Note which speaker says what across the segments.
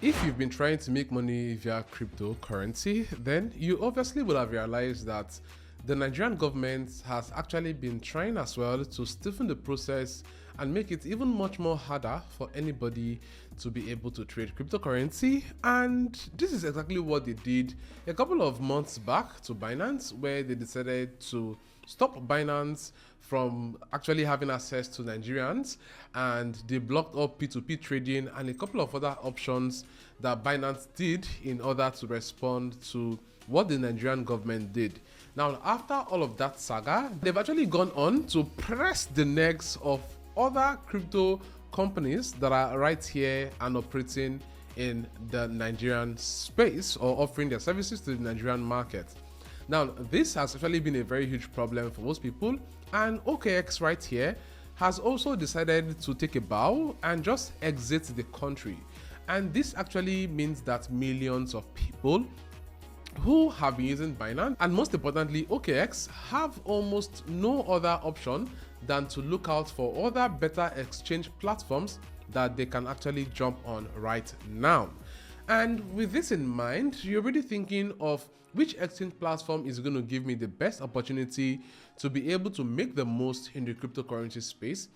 Speaker 1: If you've been trying to make money via cryptocurrency, then you obviously will have realized that the Nigerian government has actually been trying as well to stiffen the process and make it even much more harder for anybody to be able to trade cryptocurrency. And this is exactly what they did a couple of months back to Binance, where they decided to stop Binance from actually having access to Nigerians, and they blocked up P2P trading and a couple of other options that Binance did in order to respond to what the Nigerian government did. Now, after all of that saga, they've actually gone on to press the necks of other crypto companies that are right here and operating in the Nigerian space or offering their services to the Nigerian market. Now, this has actually been a very huge problem for most people, and OKX right here has also decided to take a bow and just exit the country. And this actually means that millions of people who have been using Binance, and most importantly OKX, have almost no other option than to look out for other better exchange platforms that they can actually jump on right now. And with this in mind, you're already thinking of which exchange platform is going to give me the best opportunity to be able to make the most in the cryptocurrency space.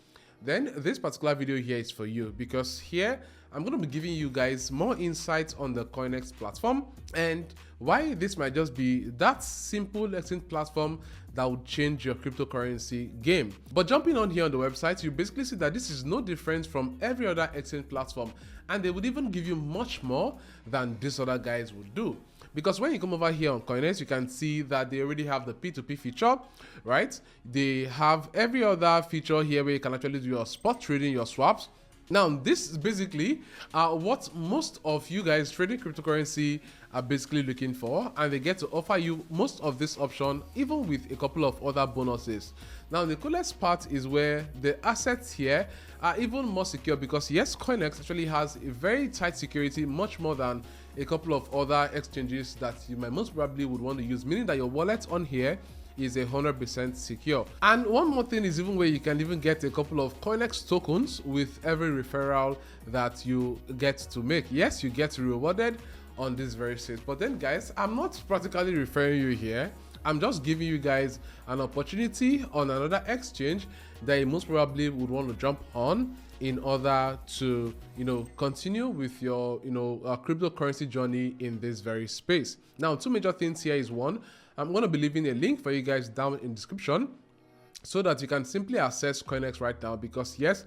Speaker 1: Then this particular video here is for you, because here I'm going to be giving you guys more insights on the CoinEx platform and why this might just be that simple exchange platform that would change your cryptocurrency game. But jumping on here on the website, you basically see that this is no different from every other exchange platform, and they would even give you much more than these other guys would do. Because when you come over here on CoinEx, you can see that they already have the P2P feature, right? They have every other feature here where you can actually do your spot trading, your swaps. Now, this is basically what most of you guys trading cryptocurrency are basically looking for, and they get to offer you most of this option, even with a couple of other bonuses. Now, the coolest part is where the assets here are even more secure, because yes, CoinEx actually has a very tight security, much more than a couple of other exchanges that you might most probably would want to use, meaning that your wallet on here is 100% secure. And one more thing is even where you can even get a couple of CoinEx tokens with every referral that you get to make. Yes, you get rewarded on this very stage, but then guys, I'm not practically referring you here. I'm just giving you guys an opportunity on another exchange that you most probably would want to jump on in order to, continue with your, cryptocurrency journey in this very space. Now, two major things here is one, I'm going to be leaving a link for you guys down in the description so that you can simply access CoinEx right now, because yes,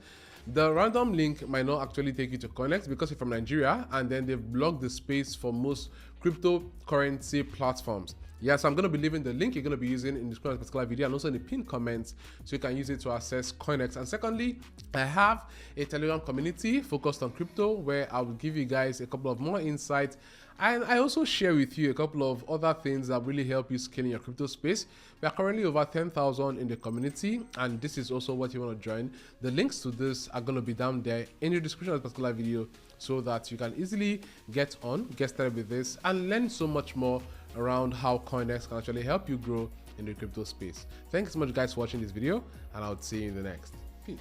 Speaker 1: the random link might not actually take you to CoinEx because you're from Nigeria, and then they've blocked the space for most cryptocurrency platforms. Yes, I'm going to be leaving the link you're going to be using in this particular video and also in the pinned comments, so you can use it to access CoinEx. And secondly, I have a Telegram community focused on crypto where I will give you guys a couple of more insights, and I also share with you a couple of other things that really help you scale in your crypto space. We are currently over 10,000 in the community, and this is also what you want to join. The links to this are going to be down there in the description of this particular video, so that you can easily get started with this and learn so much more around how CoinEx can actually help you grow in the crypto space. Thanks so much guys for watching this video, and I'll see you in the next. Peace.